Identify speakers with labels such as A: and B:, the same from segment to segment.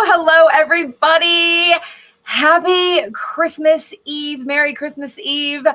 A: Hello, everybody. Happy Christmas Eve. Merry Christmas Eve.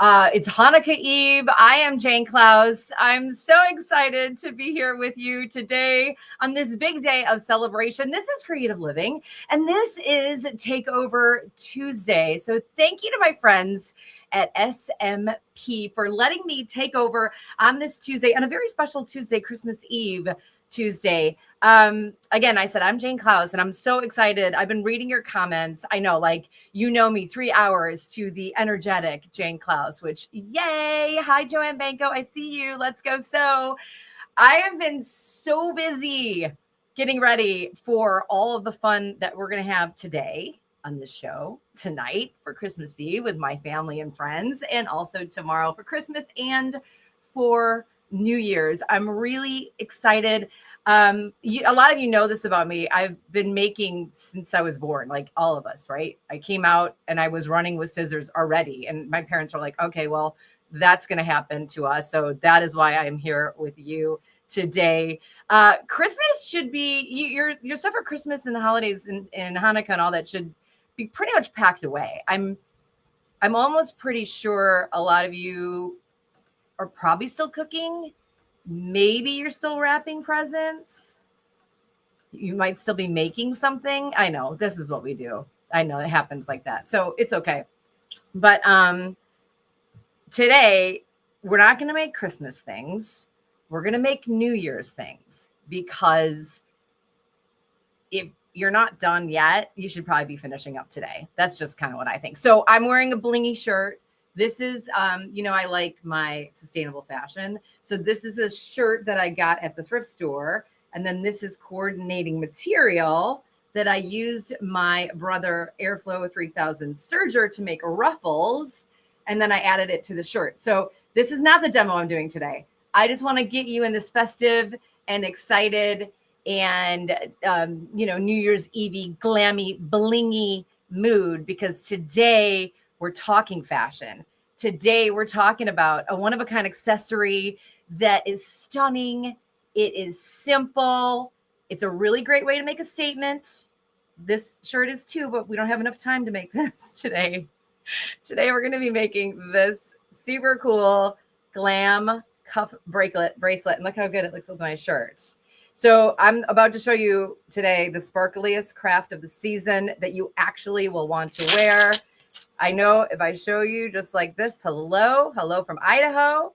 A: It's Hanukkah Eve. I am Jane Klaus. I'm so excited to be here with you today on this big day of celebration. This is Creative Living, and this is Takeover Tuesday. So thank you to my friends at SMP for letting me take over on this Tuesday, on a very special Tuesday, Christmas Eve Tuesday. Again, I said, I'm Jane Klaus, and I'm so excited. I've been reading your comments. I know, you know me, 3 hours to the energetic Jane Klaus, which, yay. Hi, Joanne Banco. I see you. Let's go. So I have been so busy getting ready for all of the fun that we're going to have today on the show, tonight for Christmas Eve with my family and friends, and also tomorrow for Christmas and for New Year's. I'm really excited. A lot of you know this about me. I've been making since I was born, like all of us, right? I came out and I was running with scissors already. And my parents were like, okay, well, that's going to happen to us. So that is why I'm here with you today. Christmas should be, your stuff for Christmas and the holidays and Hanukkah and all that should be pretty much packed away. I'm almost pretty sure a lot of you are probably still cooking. Maybe you're still wrapping presents. You might still be making something. I know this is what we do. I know it happens like that. So it's okay. But today we're not going to make Christmas things. We're going to make New Year's things, because if you're not done yet, you should probably be finishing up today. That's just kind of what I think. So I'm wearing a blingy shirt. This is, I like my sustainable fashion. So this is a shirt that I got at the thrift store. And then this is coordinating material that I used my brother Airflow 3000 serger to make ruffles. And then I added it to the shirt. So this is not the demo I'm doing today. I just want to get you in this festive and excited and, New Year's Eve glammy, blingy mood, because today we're talking fashion. Today, we're talking about a one-of-a-kind accessory that is stunning. It is simple. It's a really great way to make a statement. This shirt is too, but we don't have enough time to make this today. Today, we're going to be making this super cool Glam Cuff Bracelet. And look how good it looks with my shirt. So I'm about to show you today the sparkliest craft of the season that you actually will want to wear. I know if I show you just like this, hello from Idaho.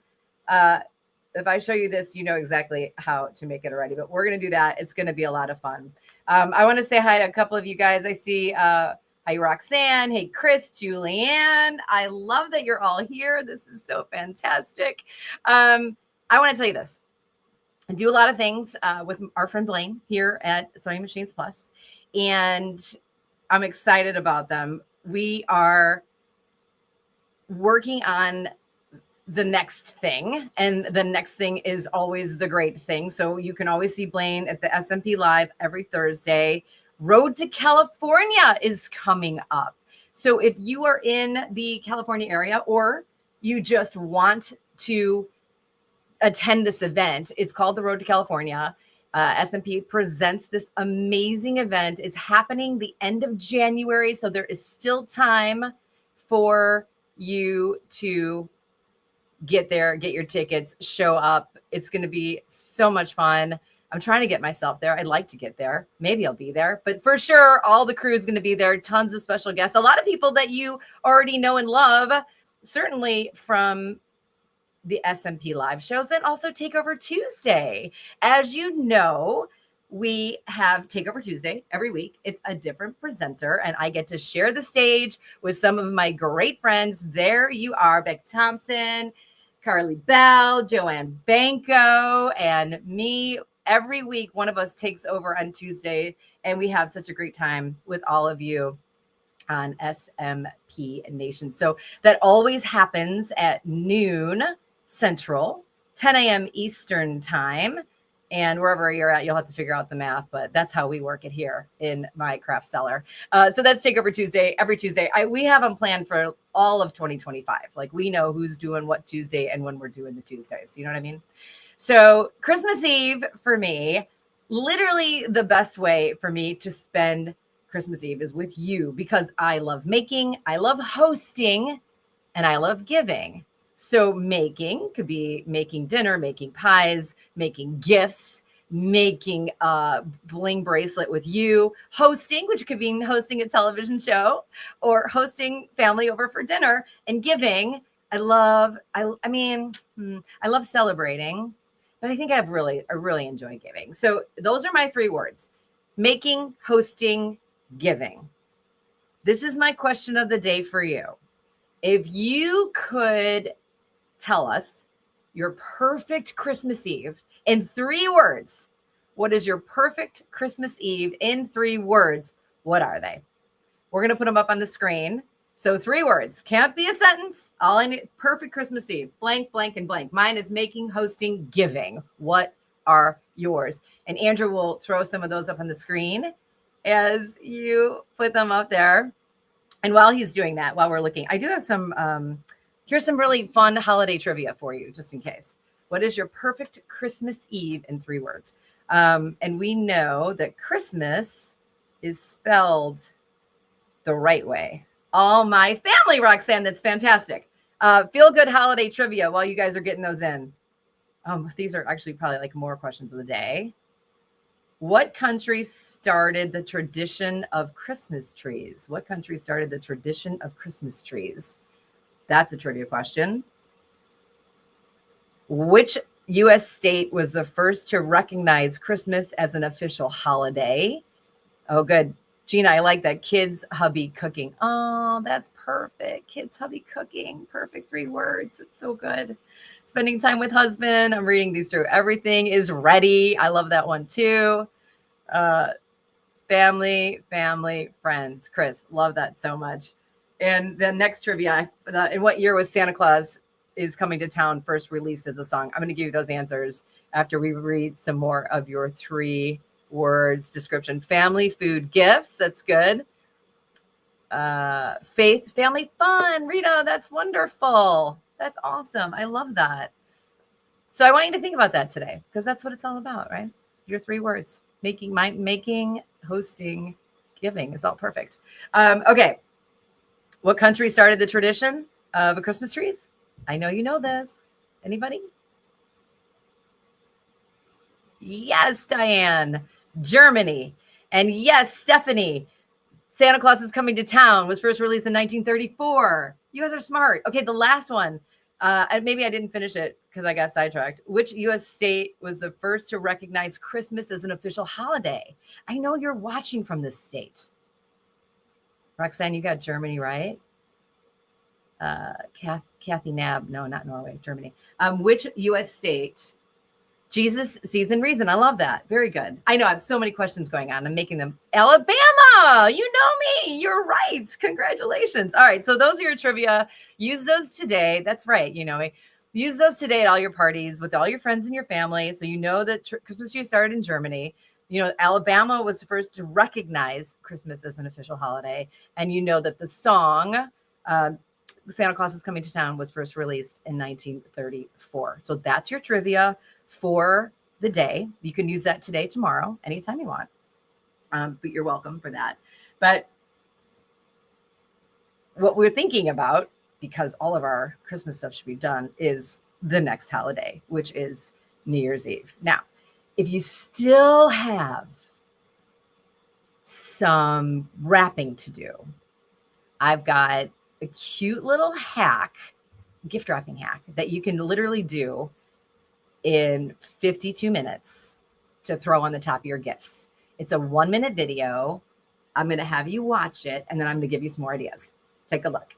A: If I show you this, you know exactly how to make it already, but we're going to do that. It's going to be a lot of fun. I want to say hi to a couple of you guys. I see, hi, Roxanne. Hey, Chris, Julianne. I love that you're all here. This is so fantastic. I want to tell you this. I do a lot of things with our friend Blaine here at Sewing Machines Plus, and I'm excited about them. We are working on the next thing, and the next thing is always the great thing. So you can always see Blaine at the SMP Live every Thursday. Road to California is coming up. So if you are in the California area, or you just want to attend this event, it's called the Road to California. SMP presents this amazing event. It's happening the end of January, so there is still time for you to get there, get your tickets, show up. It's going to be so much fun. I'm trying to get myself there. I'd like to get there. Maybe I'll be there, but for sure, all the crew is going to be there. Tons of special guests, a lot of people that you already know and love, certainly from the SMP live shows, and also Takeover Tuesday. As you know, we have Takeover Tuesday every week. It's a different presenter, and I get to share the stage with some of my great friends. There you are, Beck Thompson, Carly Bell, Joanne Banco, and me. Every week, one of us takes over on Tuesday, and we have such a great time with all of you on SMP Nation. So that always happens at noon Central, 10 a.m. Eastern time. And wherever you're at, you'll have to figure out the math, but that's how we work it here in my craft stellar. So that's Takeover Tuesday, every Tuesday. We have them planned for all of 2025. Like we know who's doing what Tuesday and when we're doing the Tuesdays. You know what I mean? So Christmas Eve for me, literally the best way for me to spend Christmas Eve is with you because I love making, I love hosting, and I love giving. So making could be making dinner, making pies, making gifts, making a bling bracelet with you, hosting, which could mean hosting a television show or hosting family over for dinner, and giving. I love celebrating, but I think I really enjoy giving. So those are my 3 words: making, hosting, giving. This is my question of the day for you. If you could tell us your perfect Christmas Eve in 3 words, what is your perfect Christmas Eve in 3 words? What are they? We're going to put them up on the screen. So 3 words, can't be a sentence. All I need, perfect Christmas Eve, blank, blank, and blank. Mine is making, hosting, giving. What are yours? And Andrew will throw some of those up on the screen as you put them up there. And while he's doing that, while we're looking, I do have some, here's some really fun holiday trivia for you, just in case. What is your perfect Christmas Eve in 3 words? And we know that Christmas is spelled the right way. All my family, Roxanne, that's fantastic. Feel good holiday trivia while you guys are getting those in. These are actually probably like more questions of the day. What country started the tradition of Christmas trees? What country started the tradition of Christmas trees? That's a trivia question. Which U.S. state was the first to recognize Christmas as an official holiday? Oh, good. Gina, I like that. Kids, hubby, cooking. Oh, that's perfect. Kids, hubby, cooking. Perfect 3 words. It's so good. Spending time with husband. I'm reading these through. Everything is ready. I love that one too. Family, friends. Chris, love that so much. And the next trivia, in what year was Santa Claus is Coming to Town first released as a song? I'm going to give you those answers after we read some more of your 3 words description. Family, food, gifts. That's good. Faith, family, fun. Rita, that's wonderful. That's awesome. I love that. So I want you to think about that today because that's what it's all about, right? Your 3 words. Making, hosting, giving is all perfect. Okay. What country started the tradition of Christmas trees? I know you know this. Anybody? Yes, Diane. Germany. And yes, Stephanie. Santa Claus is Coming to Town was first released in 1934. You guys are smart. Okay, the last one. Maybe I didn't finish it because I got sidetracked. Which U.S. state was the first to recognize Christmas as an official holiday? I know you're watching from this state. Roxanne, you got Germany, right? Kathy Nab. No, not Norway, Germany. Which U.S. state? Jesus, season, reason. I love that. Very good. I know I have so many questions going on. I'm making them. Alabama, you know me. You're right. Congratulations. All right. So those are your trivia. Use those today. That's right. You know me. Use those today at all your parties with all your friends and your family. So you know that Christmas tree started in Germany. You know, Alabama was the first to recognize Christmas as an official holiday. And you know that the song, Santa Claus is Coming to Town, was first released in 1934. So that's your trivia for the day. You can use that today, tomorrow, anytime you want. But you're welcome for that. But what we're thinking about, because all of our Christmas stuff should be done, is the next holiday, which is New Year's Eve. Now, if you still have some wrapping to do, I've got a cute little hack, gift wrapping hack, that you can literally do in 52 minutes to throw on the top of your gifts. It's a 1-minute video. I'm going to have you watch it, and then I'm going to give you some more ideas. Take a look.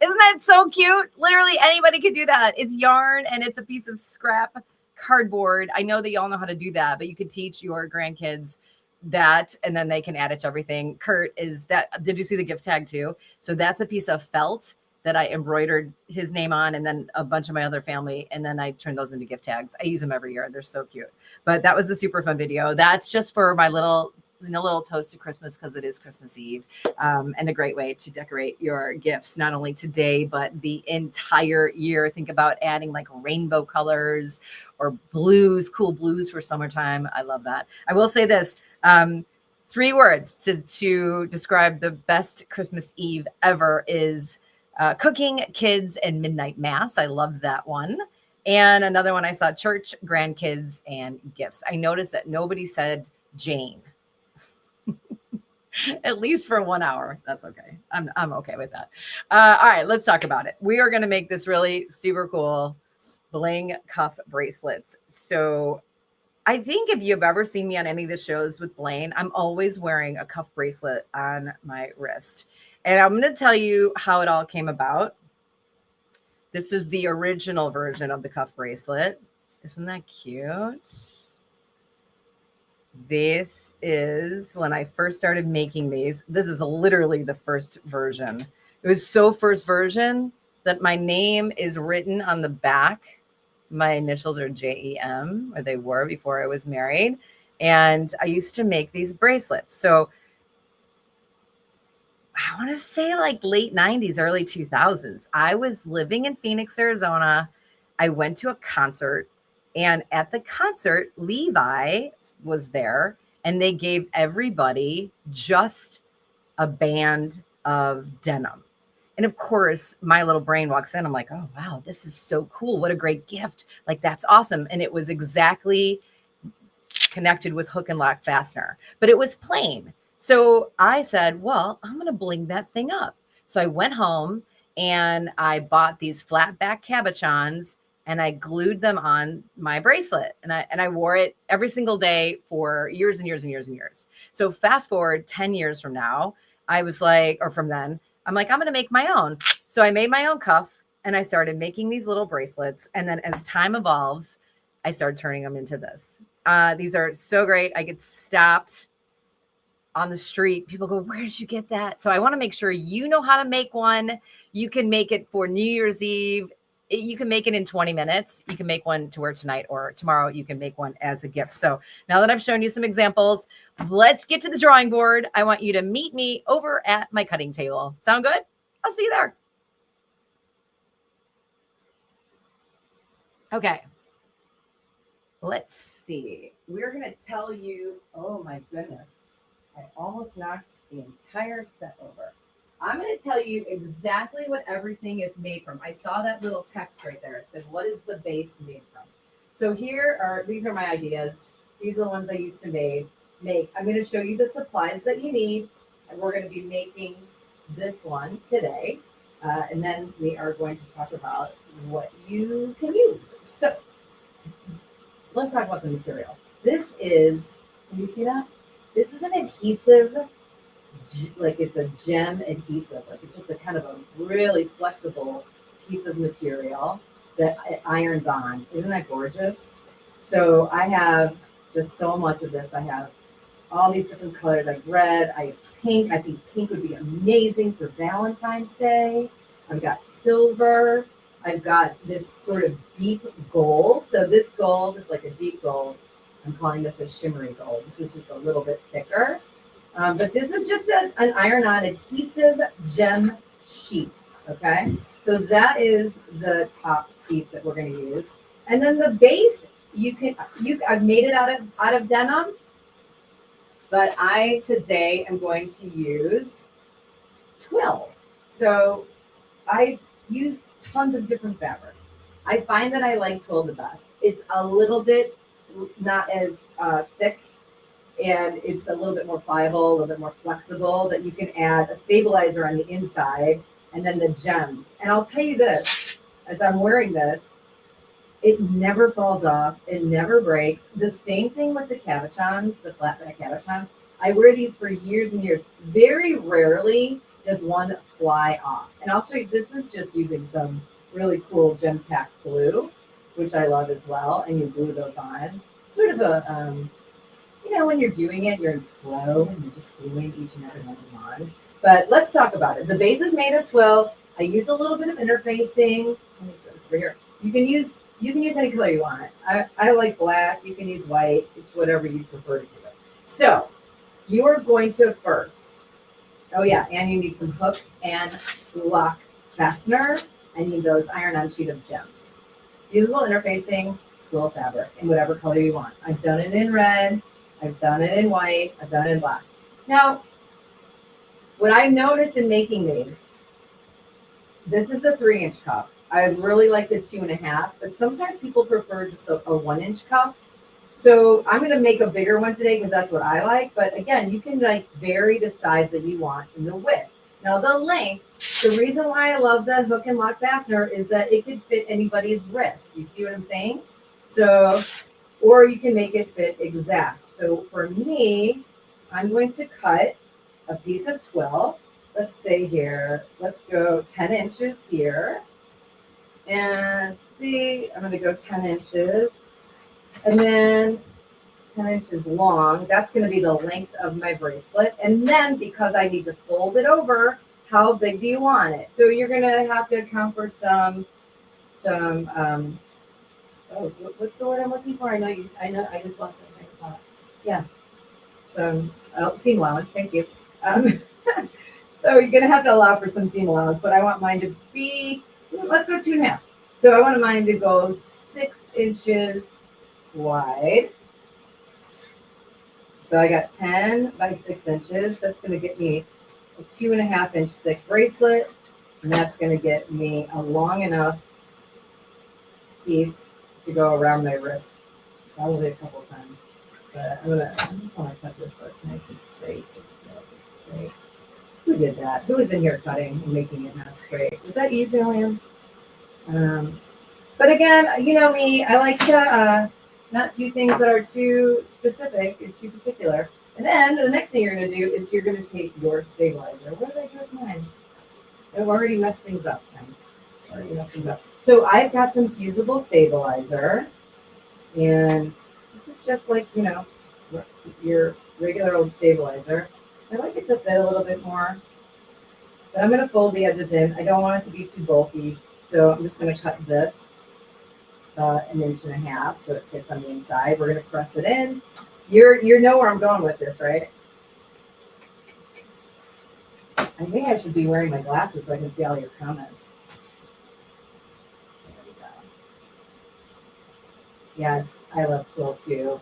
A: Isn't that so cute? Literally anybody could do that. It's yarn and it's a piece of scrap cardboard. I know that y'all know how to do that, but you could teach your grandkids that and then they can add it to everything. Kurt, is that, did you see the gift tag too? So that's a piece of felt that I embroidered his name on, and then a bunch of my other family, and then I turned those into gift tags. I use them every year. They're so cute. But that was a super fun video. That's just for my little toast to Christmas, because it is Christmas Eve, and a great way to decorate your gifts, not only today, but the entire year. Think about adding like rainbow colors or blues, cool blues for summertime. I love that. I will say this, 3 words to describe the best Christmas Eve ever is cooking, kids, and midnight mass. I love that one. And another one I saw, church, grandkids, and gifts. I noticed that nobody said Jane. At least for 1 hour. That's okay. I'm okay with that. All right, let's talk about it. We are going to make this really super cool bling cuff bracelets. So I think if you've ever seen me on any of the shows with Blaine, I'm always wearing a cuff bracelet on my wrist. And I'm going to tell you how it all came about. This is the original version of the cuff bracelet. Isn't that cute? This is when I first started making these. This is literally the first version. It was so first version that my name is written on the back. My initials are JEM, or they were before I was married. And I used to make these bracelets. So I want to say like late 90s, early 2000s. I was living in Phoenix, Arizona. I went to a concert. And at the concert, Levi was there, and they gave everybody just a band of denim. And of course, my little brain walks in. I'm like, oh, wow, this is so cool. What a great gift. Like, that's awesome. And it was exactly connected with hook and lock fastener, but it was plain. So I said, well, I'm going to bling that thing up. So I went home and I bought these flat back cabochons, and I glued them on my bracelet, and I wore it every single day for years and years and years and years. So fast forward 10 years from now, I was like, or from then, I'm like, I'm going to make my own. So I made my own cuff, and I started making these little bracelets. And then as time evolves, I started turning them into this. These are so great. I get stopped on the street. People go, where did you get that? So I want to make sure you know how to make one. You can make it for New Year's Eve. You can make it in 20 minutes. You can make one to wear tonight, or tomorrow you can make one as a gift. So now that I've shown you some examples, let's get to the drawing board. I want you to meet me over at my cutting table. Sound good? I'll see you there. Okay. Let's see. We're going to tell you, oh my goodness, I almost knocked the entire set over. I'm going to tell you exactly what everything is made from. I saw that little text right there. It said, what is the base made from? So these are my ideas. These are the ones I used to make. I'm going to show you the supplies that you need, and we're going to be making this one today. And then we are going to talk about what you can use. So let's talk about the material. This is, can you see that? This is an adhesive, like it's a gem adhesive, like it's just a kind of a really flexible piece of material. that it irons on. Isn't that gorgeous? So I have just so much of this. I have all these different colors. I have red, I have pink. I think pink would be amazing for Valentine's Day. I've got silver. I've got this sort of deep gold. So this gold is like a deep gold. I'm calling this a shimmery gold. This is just a little bit thicker. But this is just an iron-on adhesive gem sheet, okay? So that is the top piece that we're going to use. And then the base, I've made it out of denim, but I today am going to use twill. So I use tons of different fabrics. I find that I like twill the best. It's a little bit not as thick, and it's a little bit more pliable, a little bit more flexible, that you can add a stabilizer on the inside and then the gems. And I'll tell you this, as I'm wearing this, it never falls off. It never breaks. The same thing with the cabochons, the flat back cabochons. I wear these for years and years. Very rarely does one fly off. And I'll show you, this is just using some really cool gem tack glue, which I love as well. And you glue those on. Sort of a, when you're doing it, you're in flow and you're just gluing each and every one of them on. But let's talk about it. The base is made of twill. I use a little bit of interfacing. Let me put this over here. You can use any color you want. I like black. You can use white. It's whatever you prefer to do it. So you are going to first, and you need some hook and lock fastener. I need those iron-on sheet of gems. Usable interfacing, twill fabric in whatever color you want. I've done it in red. I've done it in white. I've done it in black. Now, what I noticed in making these, this is a 3-inch cuff. I really like the 2.5, but sometimes people prefer just a 1-inch cuff. So I'm going to make a bigger one today because that's what I like. But again, you can vary the size that you want in the width. Now the length, the reason why I love the hook and lock fastener is that it could fit anybody's wrist. You see what I'm saying? So, or you can make it fit exact. So for me, I'm going to cut a piece of twill. Let's say here, let's go 10 inches here. And see, I'm going to go 10 inches. And then 10 inches long. That's going to be the length of my bracelet. And then because I need to fold it over, how big do you want it? So you're going to have to account for some what's the word I'm looking for? I just lost my train of thought. Yeah. Seam allowance. Thank you. So you're going to have to allow for some seam allowance, but I want mine to be, let's go 2.5. So I want mine to go 6 inches wide. So I got 10 by 6 inches. That's going to get me a 2.5-inch thick bracelet. And that's going to get me a long enough piece to go around my wrist, probably a couple times. But I just want to cut this so it's nice and straight. Who did that? Who was in here cutting and making it not straight? Was that you, Joanne? But again, you know me, I like to not do things that are too specific and too particular. And then the next thing you're going to do is you're going to take your stabilizer. What did I do with mine? I've already messed things up, friends. So I've got some fusible stabilizer. And this is just like, your regular old stabilizer. I like it to fit a little bit more. But I'm going to fold the edges in. I don't want it to be too bulky. So I'm just going to cut this 1.5 inches so it fits on the inside. We're going to press it in. You know where I'm going with this, right? I think I should be wearing my glasses so I can see all your comments. There we go. Yes, I love twill too.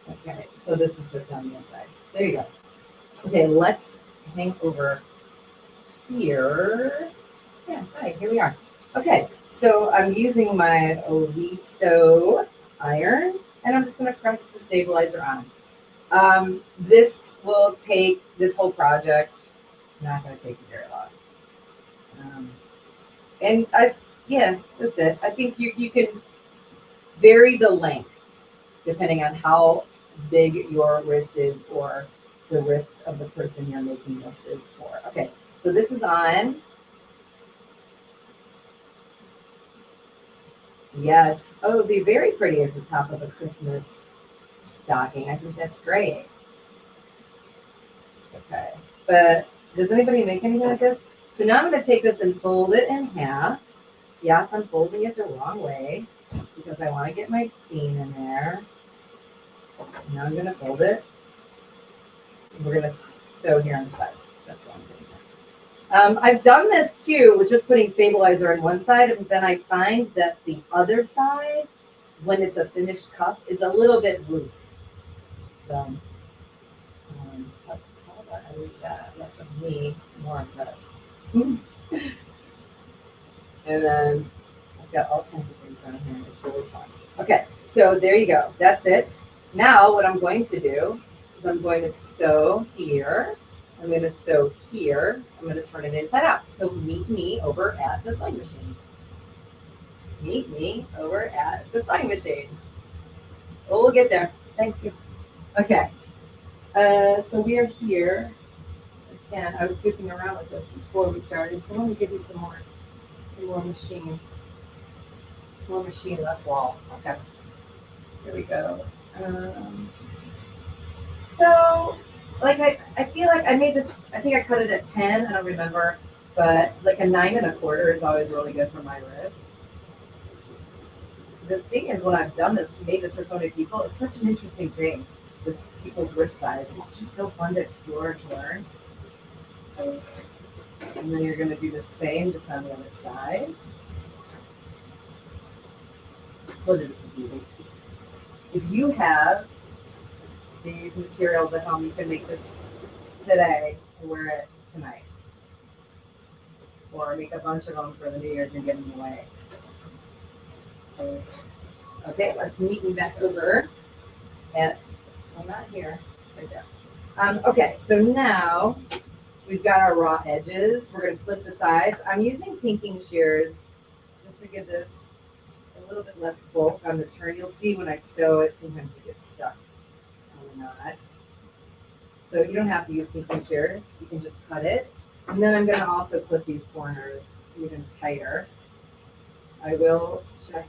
A: Okay, so this is just on the inside. There you go. Okay, let's hang over here. Yeah, hi, here we are. Okay, so I'm using my Oliso iron, and I'm just going to press the stabilizer on. This will take this whole project, not going to take you very long. That's it. I think you can vary the length depending on how big your wrist is or the wrist of the person you're making this is for. Okay, so this is on. Yes. Oh, it would be very pretty at the top of a Christmas stocking. I think that's great. Okay. But does anybody make anything like this? So now I'm going to take this and fold it in half. Yes, I'm folding it the wrong way because I want to get my seam in there. Now I'm going to fold it. We're going to sew here on the sides. That's what I'm doing. I've done this too, with just putting stabilizer on one side, and then I find that the other side, when it's a finished cuff, is a little bit loose. So, how about I leave that? Less of me, more of this. And then I've got all kinds of things around here. It's really fun. Okay, so there you go. That's it. Now what I'm going to do is I'm going to sew here. I'm going to sew here. I'm going to turn it inside out. So meet me over at the sewing machine. Meet me over at the sewing machine. Oh, we'll get there. Thank you. Okay. So we are here. Again, I was goofing around with this before we started. So let me give you some more machine. More machine, less wall. Okay. Here we go. So, like, I feel like I made this, I think I cut it at 10, I don't remember, but like a 9 1/4 is always really good for my wrist. The thing is, when I've done this, made this for so many people, it's such an interesting thing, with people's wrist size. It's just so fun to explore, to learn. And then you're going to do the same just on the other side. Told you this is easy. If you have these materials at home, you can make this today and wear it tonight. Or make a bunch of them for the New Year's and get them away. Okay, let's meet me back over at, well, not here, right there. Okay, so now we've got our raw edges. We're going to flip the sides. I'm using pinking shears just to give this a little bit less bulk on the turn. You'll see when I sew it, sometimes it gets stuck on the knot. So you don't have to use pinking shears. You can just cut it. And then I'm going to also put these corners even tighter. I will check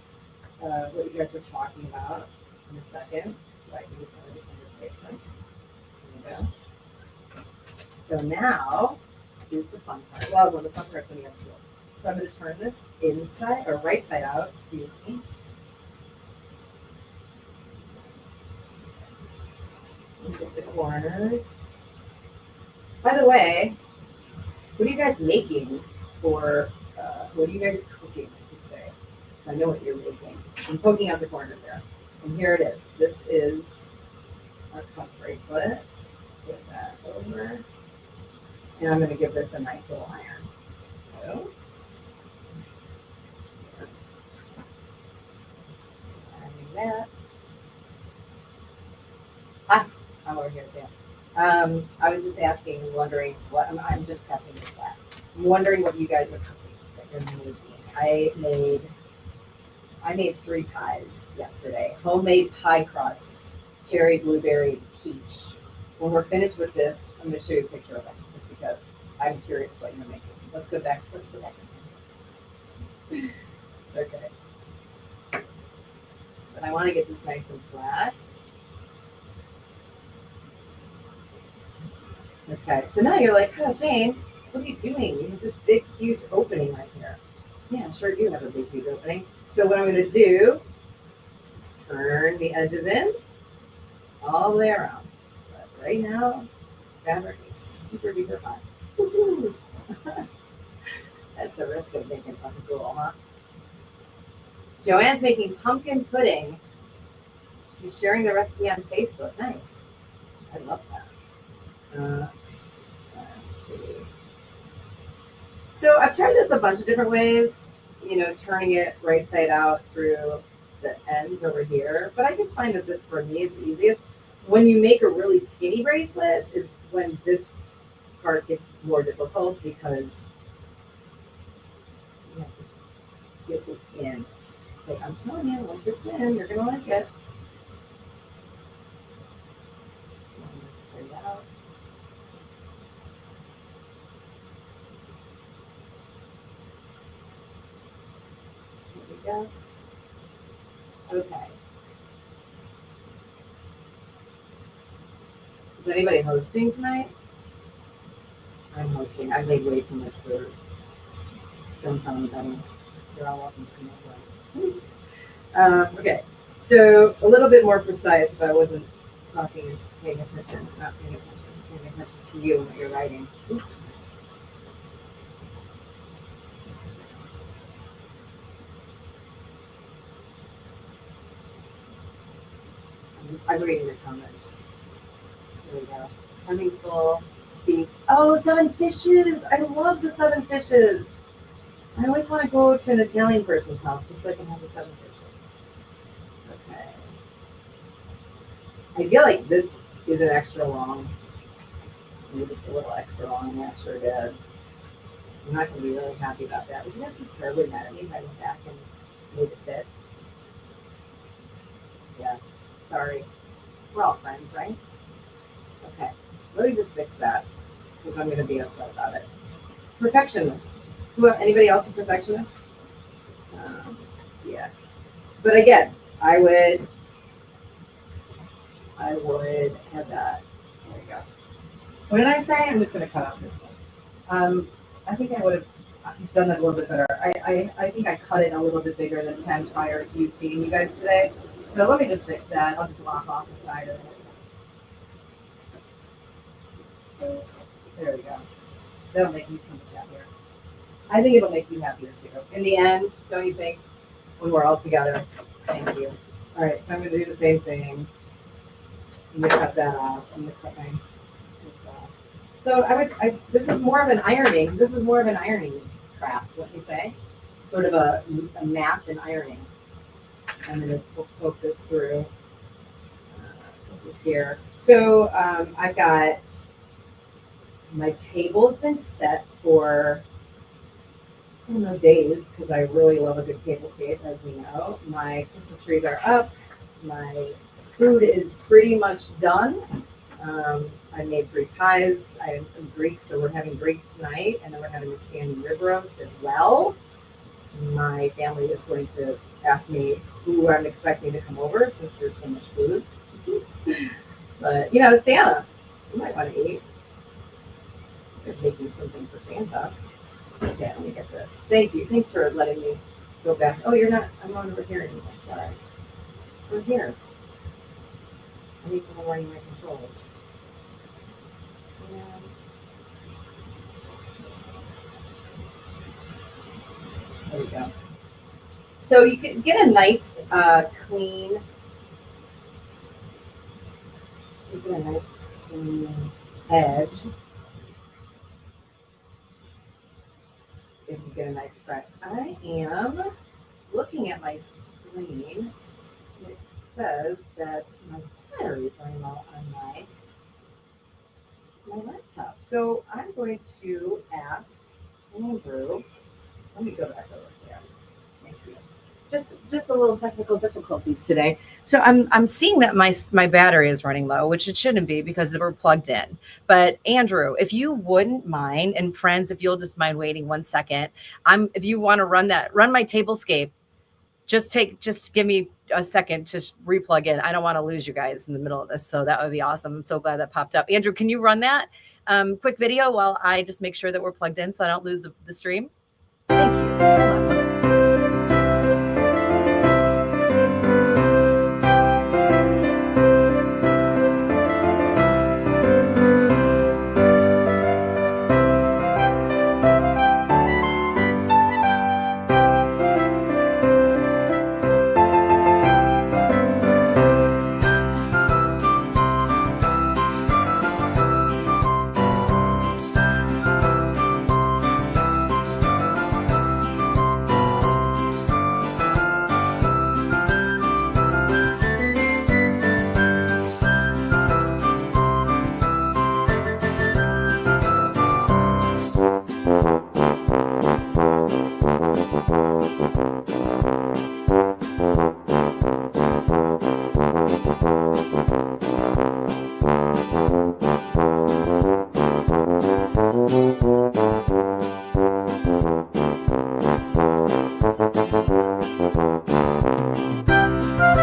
A: what you guys were talking about in a second. So I can get the conversation. There you go. So now is the fun part. Well, the fun part is when you have tools. So I'm going to turn this inside or right side out. Excuse me. And get the corners. By the way, what are you guys making for? What are you guys cooking? I could say. So I know what you're making. I'm poking out the corner there. And here it is. This is our cuff bracelet. Get that over. And I'm going to give this a nice little iron. So, ironing that. I'm over here too. I was just wondering what, I'm just passing this back. I'm wondering what you guys are cooking that you're making. I made 3 pies yesterday. Homemade pie crust, cherry, blueberry, peach. When we're finished with this, I'm going to show you a picture of them, just because I'm curious what you're making. Let's go back to Okay. But I want to get this nice and flat. Okay, so now you're like, oh, Jane, what are you doing? You have this big, huge opening right here. Yeah, I sure do have a big, huge opening. So what I'm going to do is turn the edges in all the way around. But right now, fabric is super duper hot. Woo-hoo. That's the risk of making something cool, huh? Joanne's making pumpkin pudding. She's sharing the recipe on Facebook. Nice. I love that. Let's see. So I've tried this a bunch of different ways, turning it right side out through the ends over here. But I just find that this for me is the easiest. When you make a really skinny bracelet is when this part gets more difficult because you have to get this in. But I'm telling you, once it's in, you're going to like it. Just pulling this straight out. There we go. Okay. Is anybody hosting tonight? I'm hosting. I made way too much food. Don't tell anybody. You're all welcome to come over. Okay. So a little bit more precise if I wasn't talking and paying attention, not paying attention to you and what you're writing. Oops. I'm reading your comments. There we go. Coming full feast. Oh, 7 fishes. I love the 7 fishes. I always want to go to an Italian person's house just so I can have the 7 fishes. Okay. I feel like this is an extra long. Maybe it's a little extra long. Yeah, sure did. I'm not going to be really happy about that. Would you guys be terribly mad at me if I went back and made it fit? Yeah. Sorry. We're all friends, right? Okay. Let me just fix that because I'm going to be upset about it. Perfectionist. Anybody else a perfectionist? Yeah. But again, I would have that. There you go. What did I say? I'm just going to cut off this one. I think I would have done that a little bit better. I think I cut it a little bit bigger than 10 prior to seeing you guys today. So let me just fix that. I'll just lop off the side of it. There we go. That'll make me so much happier. I think it'll make you happier too. In the end, don't you think? When we're all together. Thank you. All right, so I'm going to do the same thing. I'm going to cut that off. I'm going to cut my. So this is more of an ironing. This is more of an ironing craft. What do you say? Sort of a math and ironing. I'm going to poke this through. Put this here. So I've got my table has been set for I don't know days because I really love a good tablescape, as we know. My Christmas trees are up. My food is pretty much done. I made 3 pies. I'm Greek, so we're having Greek tonight, and then we're having a standing rib roast as well. My family is going to ask me who I'm expecting to come over since there's so much food. But, Santa, you might want to eat. They're making something for Santa. Okay, let me get this. Thank you. Thanks for letting me go back. Oh, you're not, I'm not over here anymore. Sorry. Over here. I need someone running my controls. And there we go. So you can get a nice, clean edge. If you get a nice press. I am looking at my screen. It says that my battery is running low on my laptop. So I'm going to ask Andrew. Let me go back over there. Thank you. Just a little technical difficulties today. So I'm seeing that my battery is running low, which it shouldn't be because we're plugged in. But Andrew, if you wouldn't mind, and friends, if you'll just mind waiting 1 second, if you want to run my tablescape, just give me a second to replug in. I don't want to lose you guys in the middle of this, so that would be awesome. I'm so glad that popped up. Andrew, can you run that quick video while I just make sure that we're plugged in so I don't lose the stream? Thank you. Hold on.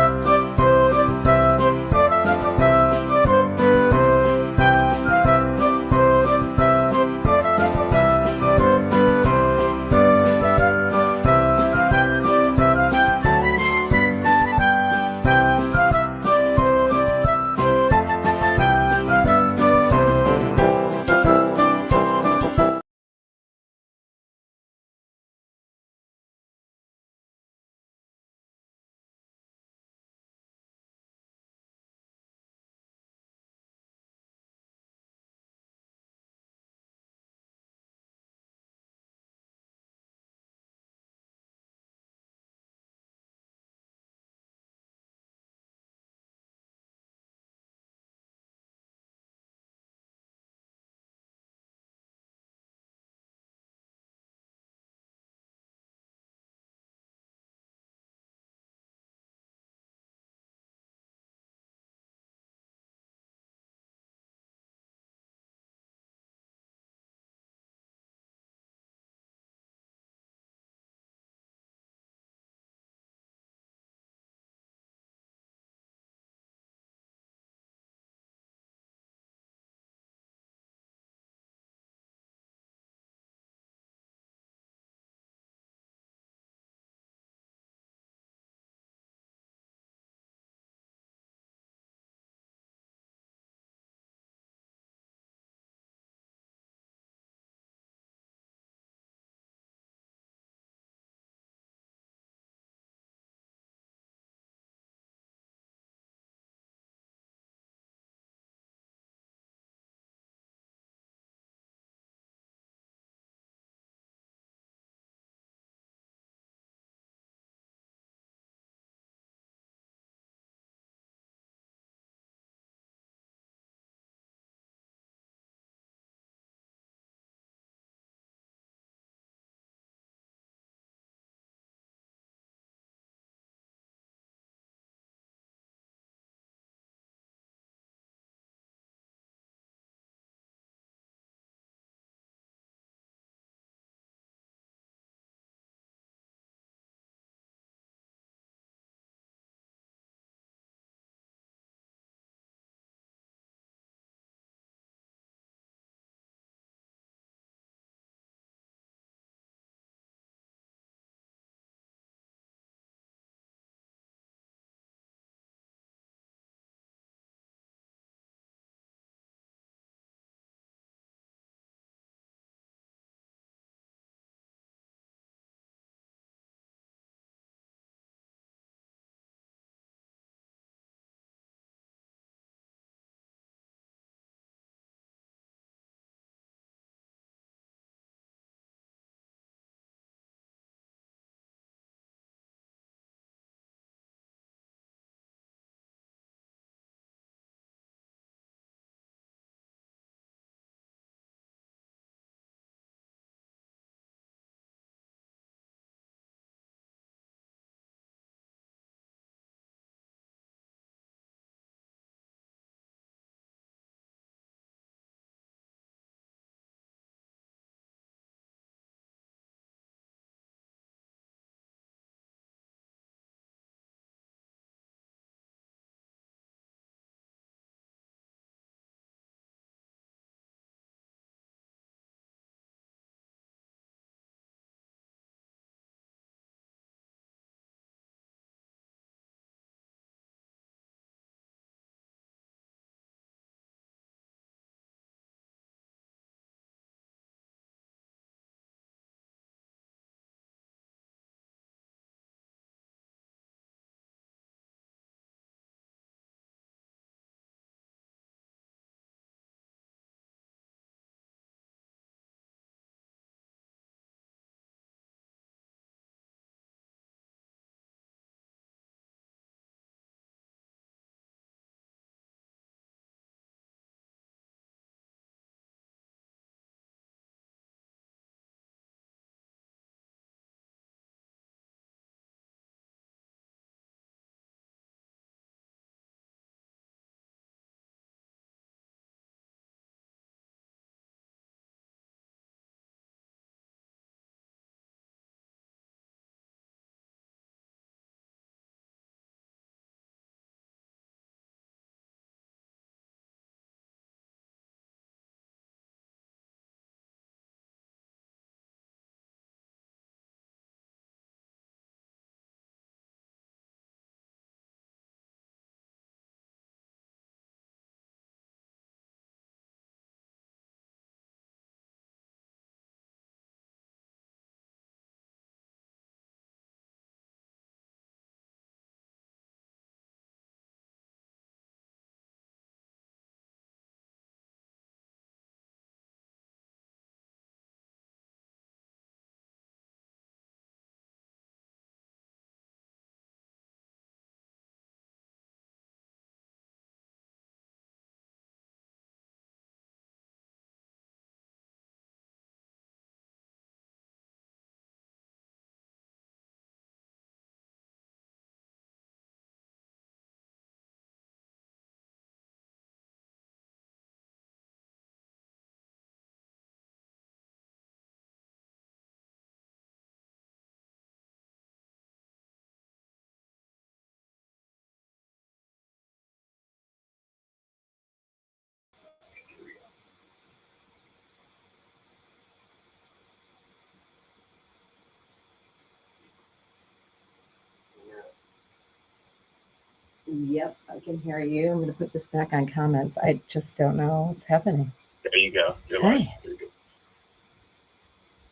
A: Yep, I can hear you. I'm going to put this back on comments. I just don't know what's happening.
B: There you go. You're live.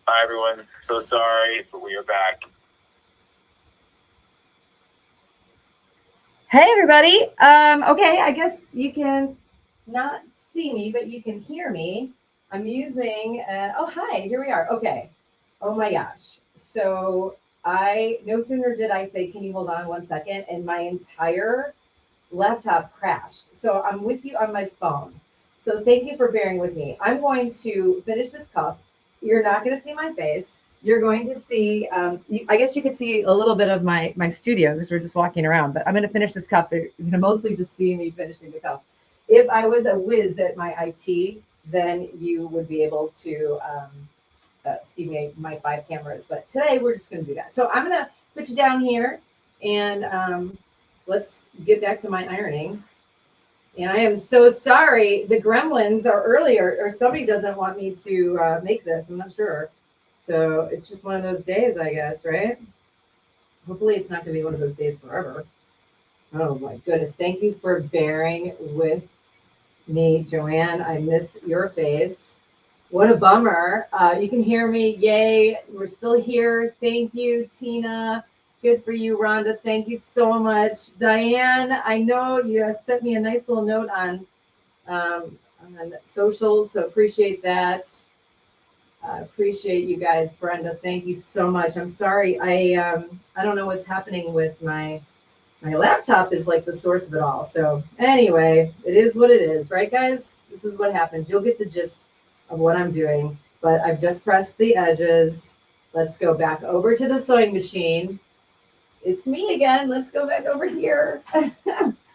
B: Hi, everyone. So sorry, but we are back.
A: Hey, everybody. Okay, I guess you can not see me, but you can hear me. I'm using, oh, hi, here we are. Okay. Oh my gosh. So no sooner did I say, can you hold on 1 second? And my entire laptop crashed. So I'm with you on my phone. So thank you for bearing with me. I'm going to finish this cuff. You're not going to see my face. You're going to see, I guess you could see a little bit of my studio because we're just walking around, but I'm going to finish this cuff. You're going to mostly just see me finishing the cuff. If I was a whiz at my IT, then you would be able to see my 5 cameras. But today we're just going to do that. So I'm going to put you down here and let's get back to my ironing. And I am so sorry. The gremlins are earlier, or somebody doesn't want me to make this. I'm not sure. So it's just one of those days, I guess, right? Hopefully it's not going to be one of those days forever. Oh my goodness. Thank you for bearing with me, Joanne. I miss your face. What a bummer. You can hear me. Yay. We're still here. Thank you, Tina. Good for you, Rhonda. Thank you so much. Diane, I know you sent me a nice little note on social, so appreciate that. Appreciate you guys. Brenda, thank you so much. I'm sorry. I don't know what's happening with my laptop is like the source of it all. So anyway, it is what it is, right, guys? This is what happens. You'll get the gist of what I'm doing, but I've just pressed the edges. Let's go back over to the sewing machine. It's me again. Let's go back over here.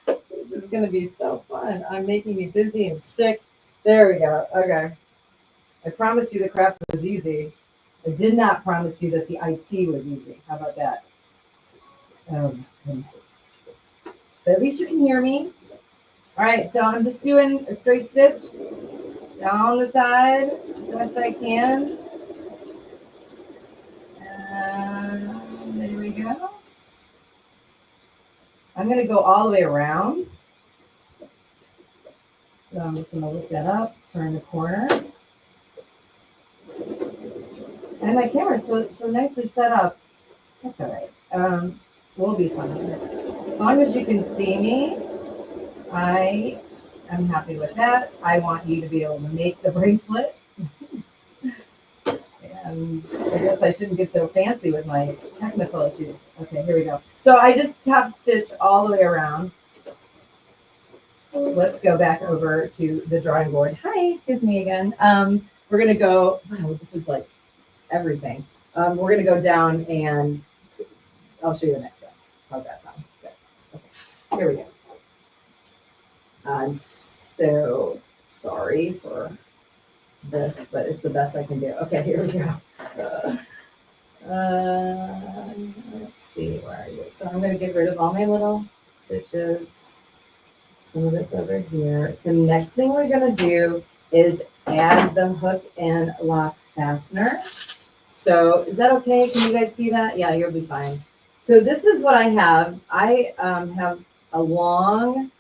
A: This is going to be so fun. I'm making me dizzy and sick. There we go. Okay. I promised you the craft was easy. I did not promise you that the IT was easy. How about that? Oh, goodness. But at least you can hear me. All right. So I'm just doing a straight stitch down the side best I can. There we go. I'm going to go all the way around. So I'm just going to lift that up, turn the corner. And my camera's so nicely set up. That's all right. We'll be fine. As long as you can see me, I am happy with that. I want you to be able to make the bracelet. And I guess I shouldn't get so fancy with my technical issues. Okay, here we go. So I just top stitch all the way around. Let's go back over to the drawing board. Hi, it's me again. We're going to go, wow, this is like everything. We're going to go down and I'll show you the next steps. How's that sound? Good. Okay, here we go. I'm so sorry for this, but it's the best I can do. Okay, here we go. Let's see, where are you? So I'm going to get rid of all my little stitches. Some of this over here. The next thing we're going to do is add the hook and lock fastener. So is that okay? Can you guys see that? Yeah, you'll be fine. So this is what I have. I have a long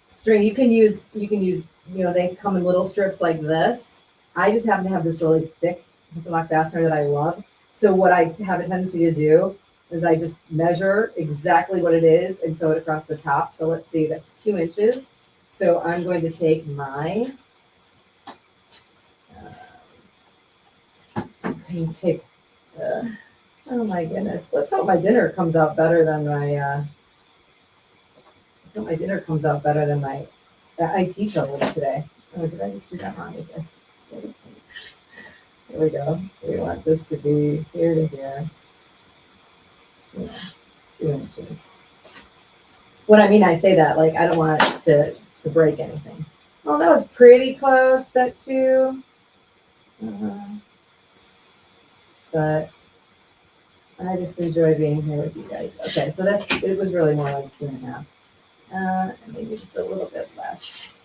A: string. You can use, they come in little strips like this. I just happen to have this really thick hook and lock fastener that I love. So what I have a tendency to do is I just measure exactly what it is and sew it across the top. So let's see, that's 2 inches. So I'm going to take my, oh my goodness. Let's hope my dinner comes out better than my, IT troubles today. Oh, did I just do that wrong? Here we go. We want this to be here to here. Yeah, 2 inches. What I mean, I say that, like, I don't want it to break anything. Well, that was pretty close, that too. But I just enjoy being here with you guys. Okay, so it was really more like 2.5. Maybe just a little bit less.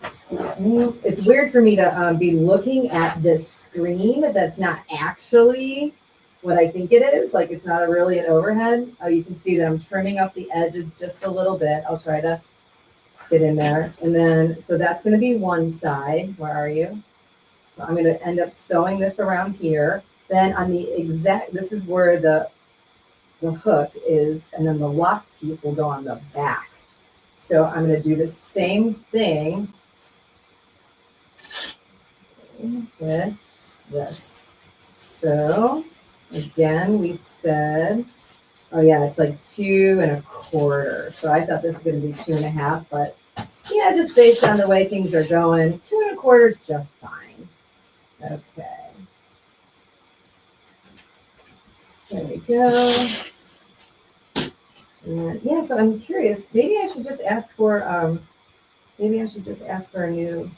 A: Excuse me. It's weird for me to be looking at this screen that's not actually what I think it is. Like it's not really an overhead. You can see that I'm trimming up the edges just a little bit. I'll try to get in there. And then, so that's going to be one side. Where are you? So I'm going to end up sewing this around here. Then on the exact, this is where the hook is, and then the lock piece will go on the back. So I'm going to do the same thing with this. So again, we said, oh yeah, it's like 2 1/4. So I thought this was going to be 2 1/2, but yeah, just based on the way things are going, 2 1/4 is just fine. Okay. There we go. And yeah, so I'm curious. Maybe I should just ask for a new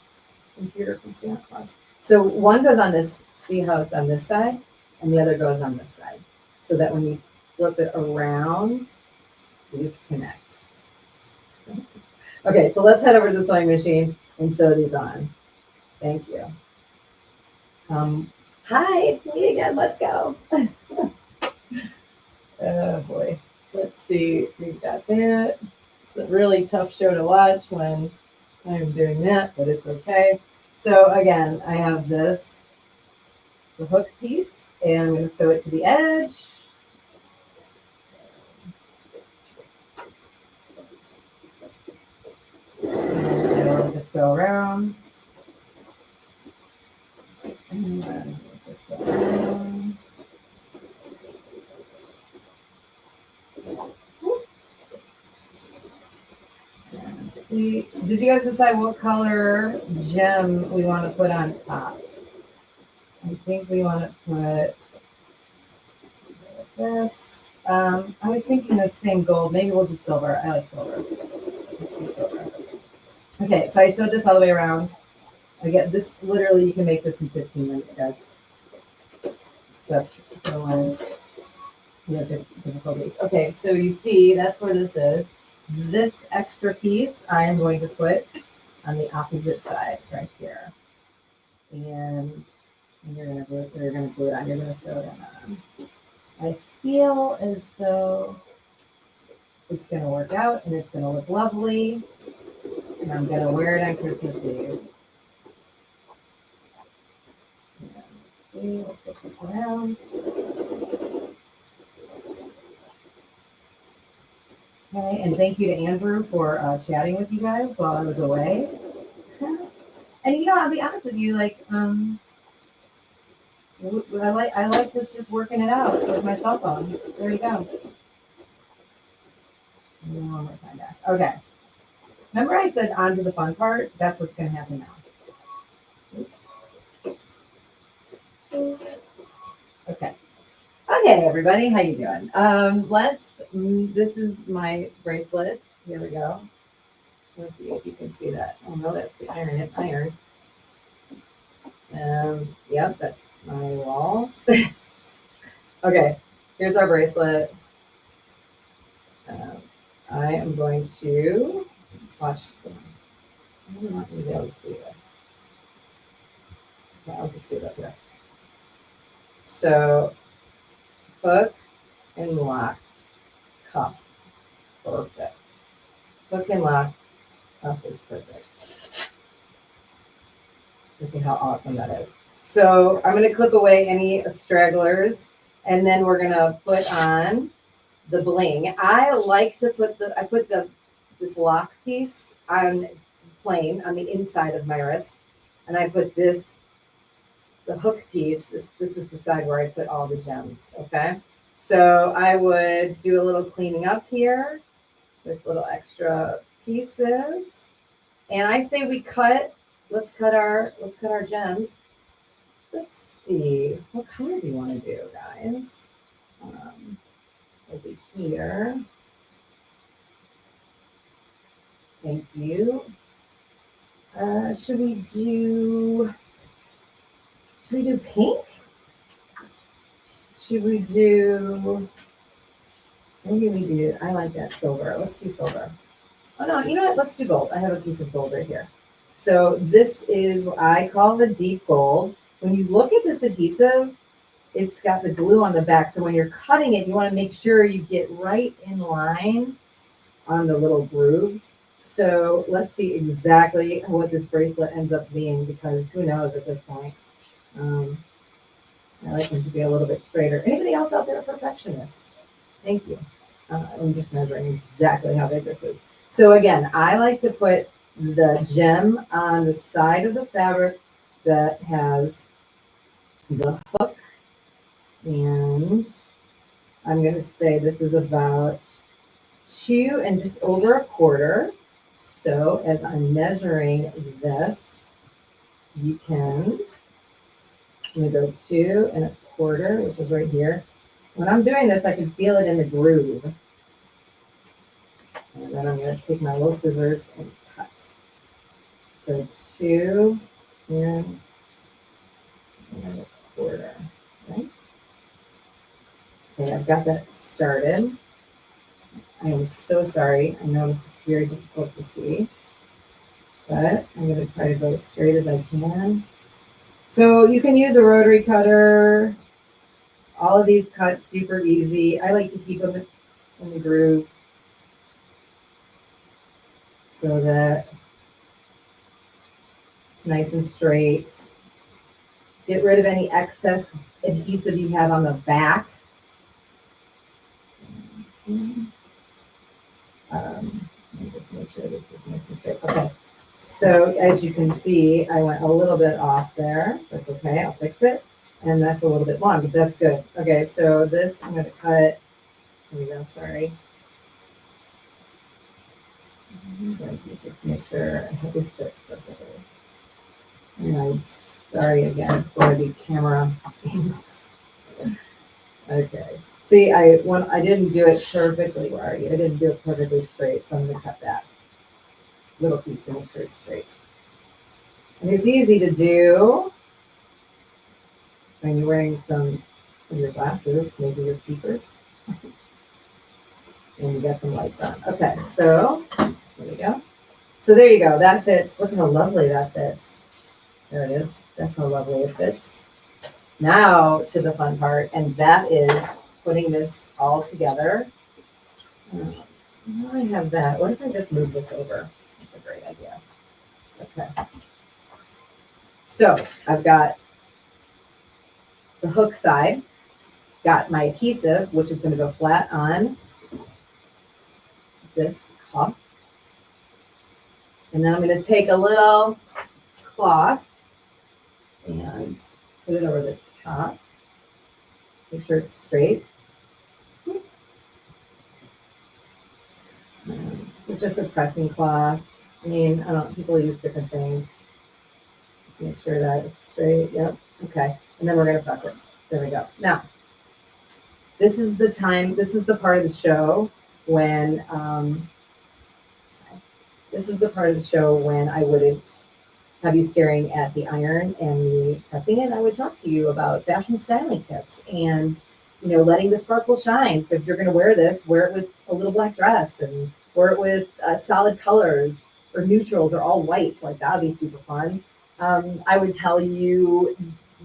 A: computer from Santa Claus. So one goes on this. See how it's on this side, and the other goes on this side, so that when you flip it around, these connect. Okay, so let's head over to the sewing machine and sew these on. Thank you. Hi, it's me again. Let's go. Oh boy. Let's see. We've got that. It's a really tough show to watch when I'm doing that, but it's okay. So again, I have this, the hook piece, and I'm going to sew it to the edge. And I'll just go around. And then just go around. See, did you guys decide what color gem we want to put on top? I think we want to put this. I was thinking the same gold. Maybe we'll do silver. I like silver. Let's do silver. Okay, so I sewed this all the way around. I get this, literally, you can make this in 15 minutes, guys. Except for when you have difficulties. Okay, so you see, that's where this is. This extra piece I am going to put on the opposite side right here. And you're gonna glue it on, you're gonna sew it on. I feel as though it's gonna work out and it's gonna look lovely. And I'm gonna wear it on Christmas Eve. And let's see, we'll flip this around. Okay, and thank you to Andrew for chatting with you guys while I was away. And you know, I'll be honest with you, like, I like this, just working it out with my cell phone. There you go. And then one more time back. Okay. Remember I said on to the fun part? That's what's going to happen now. Oops. Okay. Okay, everybody, how you doing? This is my bracelet. Here we go. Let's see if you can see that. Oh no, that's the iron. Yep, that's my wall. Okay, here's our bracelet. I am going to watch. I'm not going to be able to see this. Okay, I'll just do it up here. So, hook and lock cuff. Perfect. Hook and lock cuff is perfect. Look at how awesome that is. So I'm going to clip away any stragglers, and then we're going to put on the bling. I like to put this lock piece on plain on the inside of my wrist, and I put the hook piece. This is the side where I put all the gems. Okay, so I would do a little cleaning up here with little extra pieces, and I say we cut. Let's cut our gems. Let's see, what color do you want to do, guys? Over here. Thank you. Should we do pink? Maybe we do, I like that silver. Let's do silver. Oh no, you know what? Let's do gold. I have a piece of gold right here. So this is what I call the deep gold. When you look at this adhesive, it's got the glue on the back. So when you're cutting it, you want to make sure you get right in line on the little grooves. So let's see exactly what this bracelet ends up being, because who knows at this point. I like them to be a little bit straighter. Anybody else out there a perfectionist? Thank you. I'm just measuring exactly how big this is. So again, I like to put the gem on the side of the fabric that has the hook, and I'm going to say this is about 2 and just over a quarter. So as I'm measuring this, you can, I'm going to go 2 and a quarter, which is right here. When I'm doing this, I can feel it in the groove. And then I'm going to take my little scissors and cut. So 2 and a quarter, right? Okay, I've got that started. I am so sorry. I know this is very difficult to see, but I'm going to try to go as straight as I can. So you can use a rotary cutter. All of these cuts super easy. I like to keep them in the groove so that it's nice and straight. Get rid of any excess adhesive you have on the back. Let me just make sure this is nice and straight. Okay, so as you can see, I went a little bit off there. That's okay, I'll fix it. And that's a little bit long, but that's good. Okay, so this I'm going to cut. Here we go, sorry. I'm going to just make sure I have this fits perfectly. And I'm sorry again for the camera angles. Okay. See, I didn't do it perfectly, Laurie. I didn't do it perfectly straight, so I'm going to cut that little piece and make sure it's straight. And it's easy to do when you're wearing some of your glasses, maybe your peepers, and you got some lights on. Okay, so there we go. So there you go. That fits. Look at how lovely that fits. There it is. That's how lovely it fits. Now to the fun part, and that is putting this all together. Now I have that. What if I just move this over? That's a great idea. Okay. So I've got the hook side, got my adhesive, which is going to go flat on this cuff. And then I'm going to take a little cloth and put it over the top. Make sure it's straight. This is just a pressing cloth. I mean, I don't know, people use different things. Just make sure that is straight. Yep. Okay. And then we're going to press it. There we go. Now, this is the time, this is the part of the show when, I wouldn't have you staring at the iron and me pressing it. I would talk to you about fashion styling tips and, you know, letting the sparkle shine. So if you're going to wear this, wear it with a little black dress and wear it with solid colors or neutrals or all white. Like that would be super fun. I would tell you,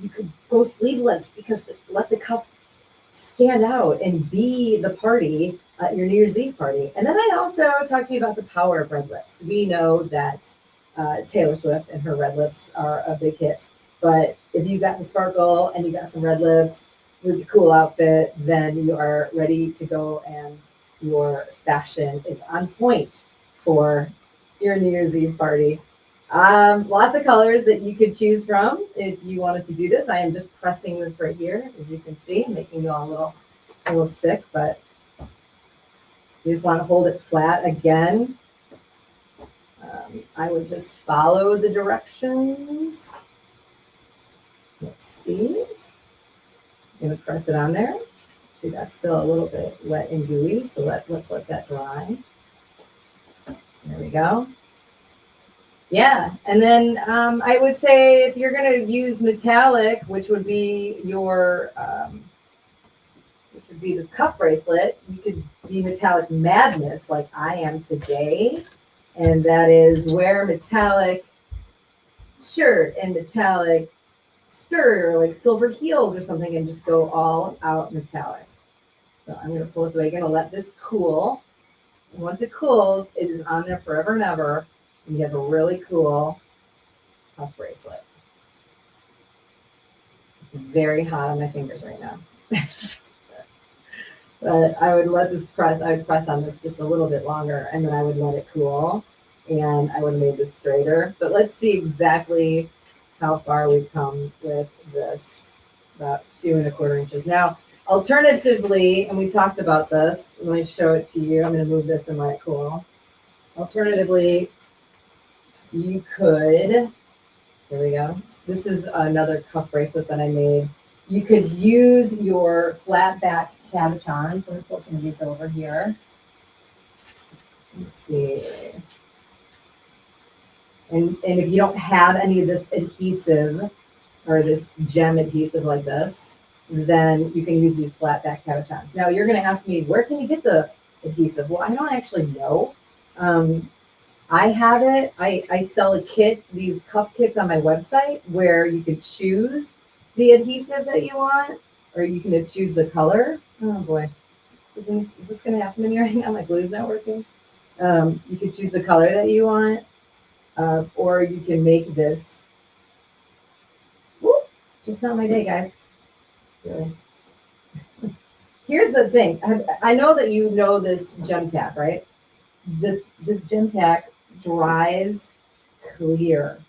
A: you could go sleeveless because let the cuff stand out and be the party at your New Year's Eve party. And then I'd also talk to you about the power of red lips. We know that Taylor Swift and her red lips are a big hit. But if you got the sparkle and you got some red lips with a cool outfit, then you are ready to go and your fashion is on point for your New Year's Eve party. Lots of colors that you could choose from if you wanted to do this. I am just pressing this right here, as you can see, making you all a little sick, but you just want to hold it flat again. I would just follow the directions. Let's see. I'm going to press it on there. See, that's still a little bit wet and gooey, so let's let that dry. There we go. Yeah, and then I would say if you're going to use metallic, which would be your, this cuff bracelet, you could be metallic madness like I am today, and that is wear metallic shirt and metallic skirt or like silver heels or something and just go all out metallic. So I'm going to pull this away. I'm going to let this cool. And once it cools, it is on there forever and ever. And you have a really cool cuff bracelet. It's very hot on my fingers right now. But I would let this press, I would press on this just a little bit longer and then I would let it cool and I would have made this straighter. But let's see exactly how far we've come with this, about 2¼ inches. Now, alternatively, and we talked about this, let me show it to you. I'm going to move this and let it cool. Alternatively, you could, here we go. This is another cuff bracelet that I made. You could use your flat back cabochons. Let me pull some of these over here. Let's see. And if you don't have any of this adhesive or this gem adhesive like this, then you can use these flat back cabochons. Now you're going to ask me, where can you get the adhesive? Well, I don't actually know. I have it. I sell a kit, these cuff kits on my website where you can choose the adhesive that you want, or you can choose the color. Oh boy, is this going to happen to me right now? My glue's not working. You can choose the color that you want, or you can make this. Whoop, just not my day, guys. Really. Here's the thing. I know that you know this gem tack, right? This gem tack dries clear.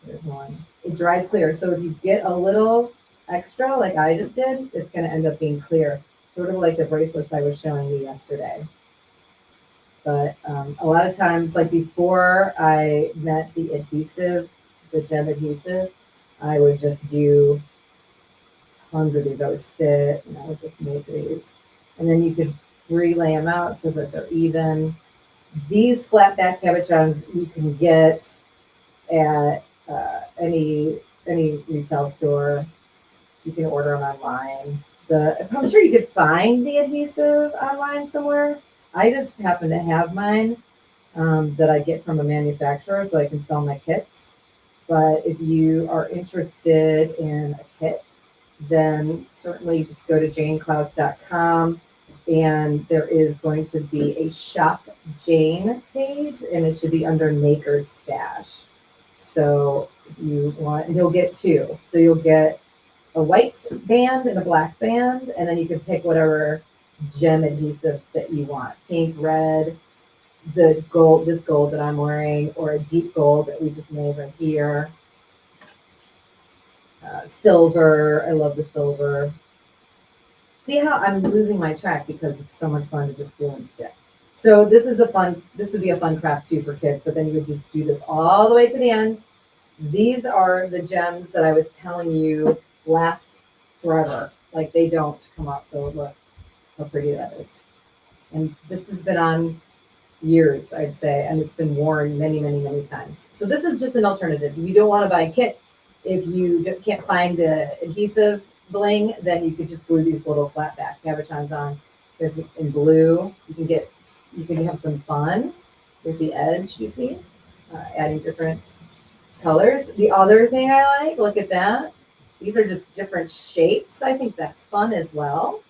A: There's one. It dries clear. So if you get a little extra, like I just did, it's going to end up being clear. Sort of like the bracelets I was showing you yesterday. But a lot of times, like before I met the adhesive, the gem adhesive, I would just do tons of these. I would sit and I would just make these. And then you could relay them out so that they're even. These flat back cabochons you can get at any retail store. You can order them online. I'm sure you could find the adhesive online somewhere. I just happen to have mine that I get from a manufacturer so I can sell my kits. But if you are interested in a kit, then certainly just go to JaneClaus.com and there is going to be a Shop Jane page and it should be under Maker's Stash. So you want, and you'll get two. So you'll get a white band and a black band, and then you can pick whatever gem adhesive that you want. Pink, red, the gold, this gold that I'm wearing, or a deep gold that we just made right here. Silver, I love the silver. See how I'm losing my track because it's so much fun to just glue and stick. So this would be a fun craft too for kids, but then you would just do this all the way to the end. These are the gems that I was telling you last forever. Like they don't come off. So look how pretty that is. And this has been on years, I'd say, and it's been worn many, many, many times. So this is just an alternative. If you don't want to buy a kit, if you can't find the adhesive bling, then you could just glue these little flat back cabochons on. There's in blue. You can have some fun with the edge, you see, adding different colors. The other thing I like, look at that. These are just different shapes. I think that's fun as well.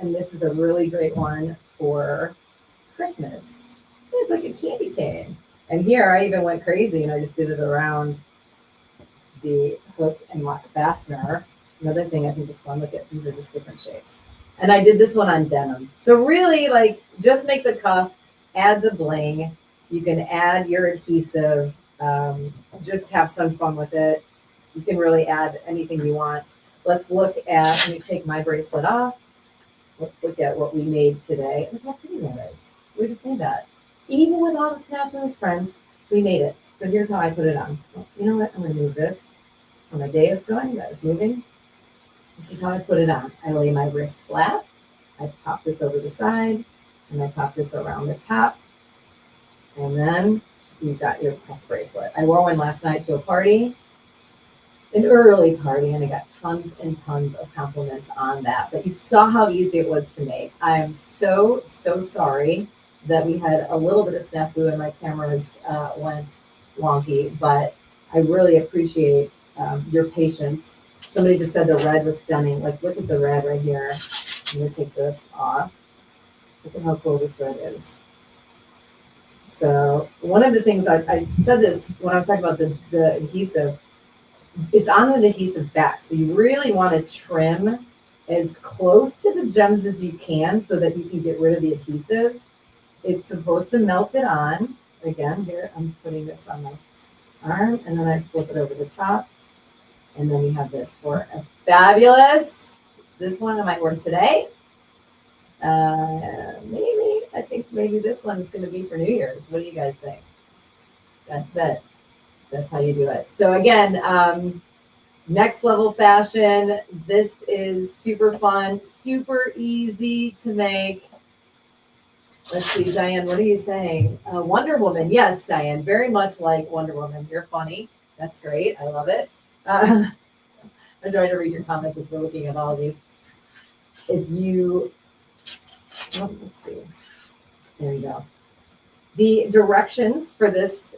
A: And this is a really great one for Christmas. It's like a candy cane. And here I even went crazy and I just did it around the hook and lock fastener. Another thing I think is fun. Look at, these are just different shapes. And I did this one on denim. So really, like, just make the cuff, add the bling. You can add your adhesive. Just have some fun with it. You can really add anything you want. Let's look at, let me take my bracelet off. Let's look at what we made today. Look how pretty that is. We just made that. Even with all the snafus, friends, we made it. So here's how I put it on. Well, you know what? I'm going to move this. When my day is going, that is moving. This is how I put it on. I lay my wrist flat. I pop this over the side, and I pop this around the top. And then you've got your cuff bracelet. I wore one last night to a party, an early party, and I got tons and tons of compliments on that. But you saw how easy it was to make. I am so, so sorry that we had a little bit of snafu and my cameras went wonky, but I really appreciate your patience. Somebody just said the red was stunning. Like, look at the red right here. I'm gonna take this off. Look at how cool this red is. So one of the things I said this when I was talking about the adhesive, it's on an adhesive back. So you really want to trim as close to the gems as you can so that you can get rid of the adhesive. It's supposed to melt it on. Again, here, I'm putting this on my arm, and then I flip it over the top. And then you have this for a fabulous, this one I might wear today. Maybe, I think maybe this one's going to be for New Year's. What do you guys think? That's it. That's how you do it. So again, next level fashion. This is super fun, super easy to make. Let's see, Diane, what are you saying? Wonder Woman. Yes, Diane, very much like Wonder Woman. You're funny. That's great. I love it. I'm trying to read your comments as we're looking at all of these. If you, let's see. There you go. The directions for this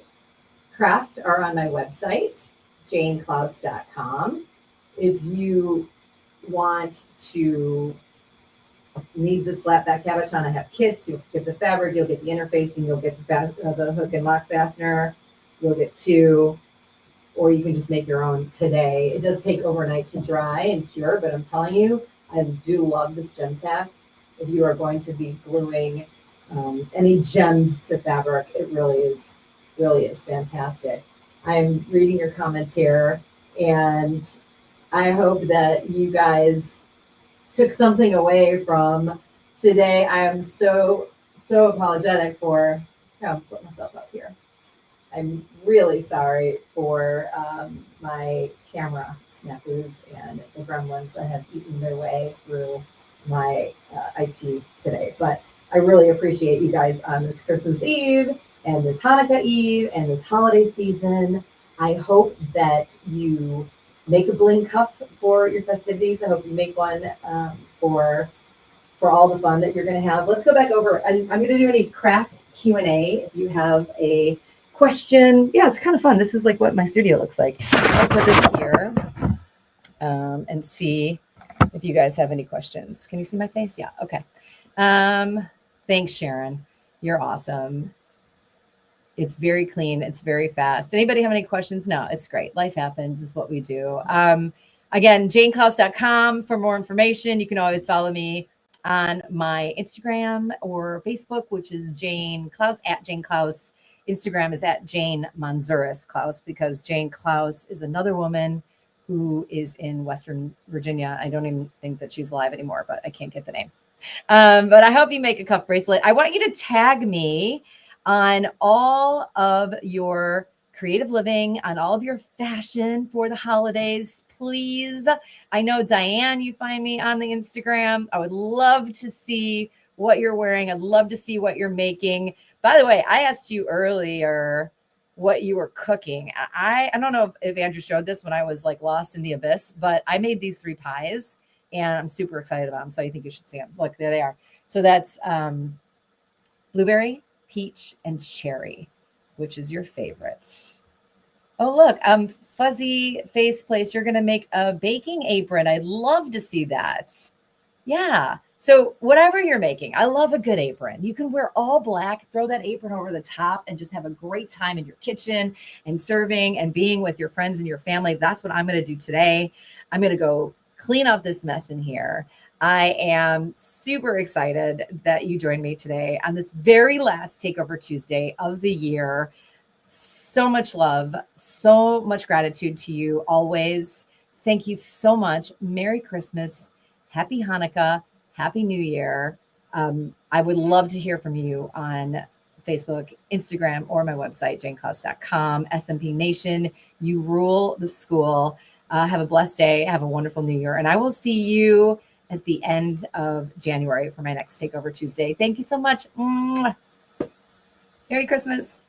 A: craft are on my website, JaneClous.com. If you want to need this flat back cabochon, I have kits. You'll get the fabric, you'll get the interfacing, you'll get the hook and lock fastener, you'll get two, or you can just make your own today. It does take overnight to dry and cure, but I'm telling you, I do love this gem tack. If you are going to be gluing any gems to fabric, it really is fantastic. I'm reading your comments here, and I hope that you guys took something away from today. I am so apologetic for, I'll put myself up here. I'm really sorry for my camera snafus and the gremlins that have eaten their way through my IT today. But I really appreciate you guys on this Christmas Eve and this Hanukkah Eve and this holiday season. I hope that you make a bling cuff for your festivities. I hope you make one for all the fun that you're going to have. Let's go back over. I'm going to do any craft Q&A. If you have a question, yeah, it's kind of fun. This is like what my studio looks like. I'll put this here and see if you guys have any questions. Can you see my face? Yeah. Okay. Thanks, Sharon. You're awesome. It's very clean. It's very fast. Anybody have any questions? No, it's great. Life happens is what we do. Again, JaneClous.com for more information. You can always follow me on my Instagram or Facebook, which is Jane Clous, at Jane Clous. Instagram is at Jane Manzuris Clous, because Jane Clous is another woman who is in Western Virginia. I don't even think that she's alive anymore, but I can't get the name. But I hope you make a cuff bracelet. I want you to tag me on all of your creative living, on all of your fashion for the holidays, please. I know, Diane, you find me on the Instagram. I would love to see what you're wearing. I'd love to see what you're making. By the way, I asked you earlier what you were cooking. I don't know if Andrew showed this when I was like lost in the abyss, but I made these 3 pies and I'm super excited about them. So I think you should see them. Look, there they are. So that's blueberry, peach, and cherry. Which is your favorite? Oh, look, Fuzzy Face Place, you're going to make a baking apron. I'd love to see that. Yeah. So whatever you're making, I love a good apron. You can wear all black, throw that apron over the top, and just have a great time in your kitchen and serving and being with your friends and your family. That's what I'm going to do today. I'm going to go clean up this mess in here. I am super excited that you joined me today on this very last Takeover Tuesday of the year. So much love, so much gratitude to you always. Thank you so much. Merry Christmas. Happy Hanukkah. Happy New Year. I would love to hear from you on Facebook, Instagram, or my website, janeclous.com. SMP Nation, you rule the school. Have a blessed day. Have a wonderful New Year. And I will see you at the end of January for my next Takeover Tuesday. Thank you so much. Merry Christmas.